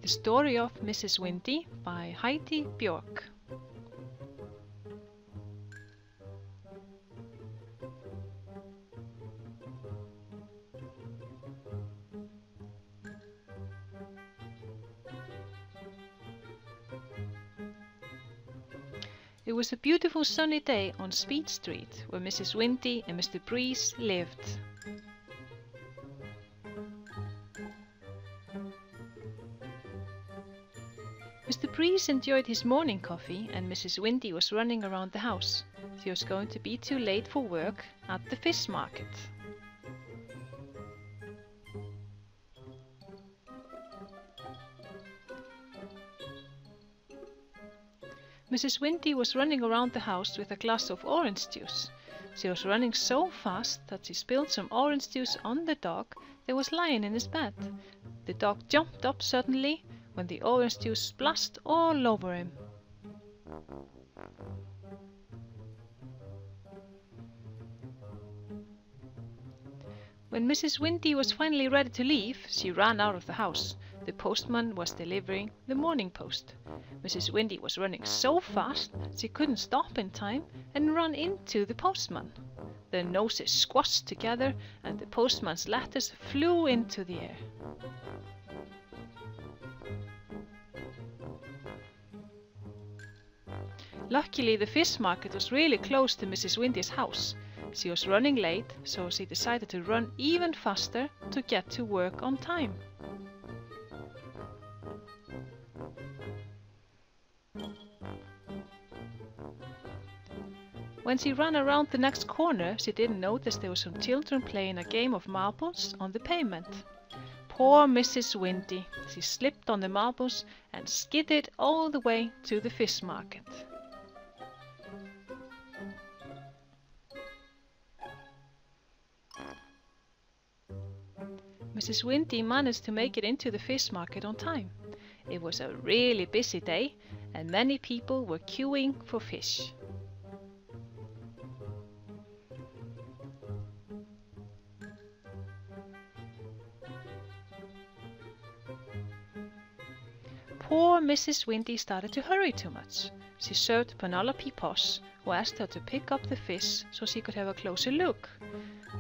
The Story of Mrs. Windy by Heidi Bjork. It was a beautiful sunny day on Speed Street, where Mrs. Windy and Mr. Breeze lived. Mr. Breeze enjoyed his morning coffee, and Mrs. Windy was running around the house. She was going to be too late for work at the fish market. Mrs. Windy was running around the house with a glass of orange juice. She was running so fast that she spilled some orange juice on the dog that was lying in his bed. The dog jumped up suddenly when the orange juice splashed all over him. When Mrs. Windy was finally ready to leave, she ran out of the house. The postman was delivering the morning post. Mrs. Windy was running so fast she couldn't stop in time and ran into the postman. Their noses squashed together and the postman's letters flew into the air. Luckily, the fish market was really close to Mrs. Windy's house. She was running late, so she decided to run even faster to get to work on time. When she ran around the next corner, she didn't notice there were some children playing a game of marbles on the pavement. Poor Mrs. Windy! She slipped on the marbles and skidded all the way to the fish market. Mrs. Windy managed to make it into the fish market on time. It was a really busy day and many people were queuing for fish. Poor Mrs. Windy started to hurry too much. She served Penelope Posh, who asked her to pick up the fish so she could have a closer look.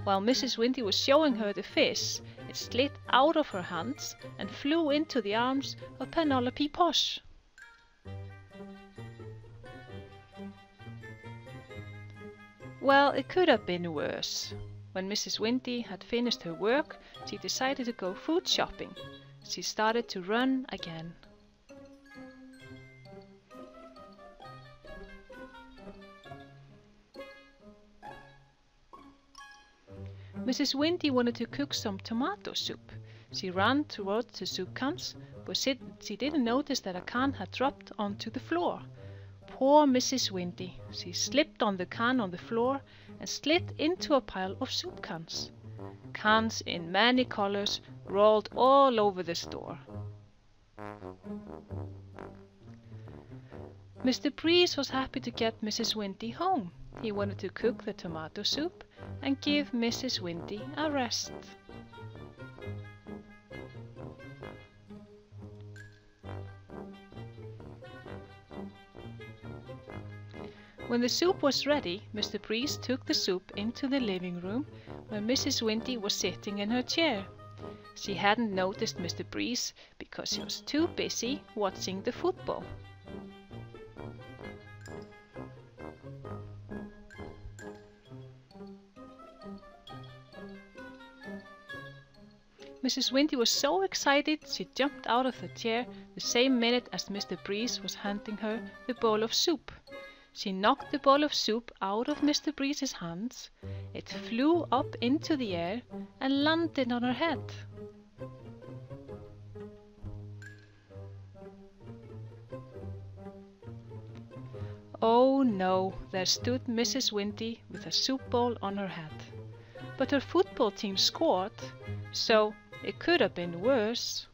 While Mrs. Windy was showing her the fish, it slid out of her hands and flew into the arms of Penelope Posh. Well, it could have been worse. When Mrs. Windy had finished her work, she decided to go food shopping. She started to run again. Mrs. Windy wanted to cook some tomato soup. She ran towards the soup cans, but she didn't notice that a can had dropped onto the floor. Poor Mrs. Windy! She slipped on the can on the floor and slid into a pile of soup cans. Cans in many colors rolled all over the store. Mr. Breeze was happy to get Mrs. Windy home. He wanted to cook the tomato soup and give Mrs. Windy a rest. When the soup was ready, Mr. Breeze took the soup into the living room where Mrs. Windy was sitting in her chair. She hadn't noticed Mr. Breeze because she was too busy watching the football. Mrs. Windy was so excited she jumped out of the chair the same minute as Mr. Breeze was handing her the bowl of soup. She knocked the bowl of soup out of Mr. Breeze's hands. It flew up into the air and landed on her head. Oh no, there stood Mrs. Windy with a soup bowl on her head. But her football team scored, so it could have been worse.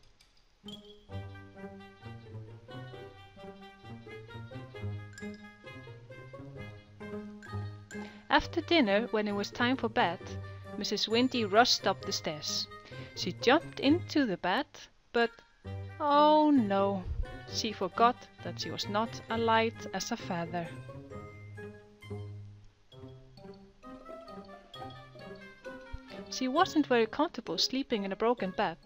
After dinner, when it was time for bed, Mrs. Windy rushed up the stairs. She jumped into the bed, but Oh no, she forgot that she was not as light as a feather. She wasn't very comfortable sleeping in a broken bed.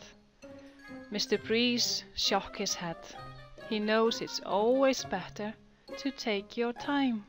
Mr. Breeze shook his head. He knows it's always better to take your time.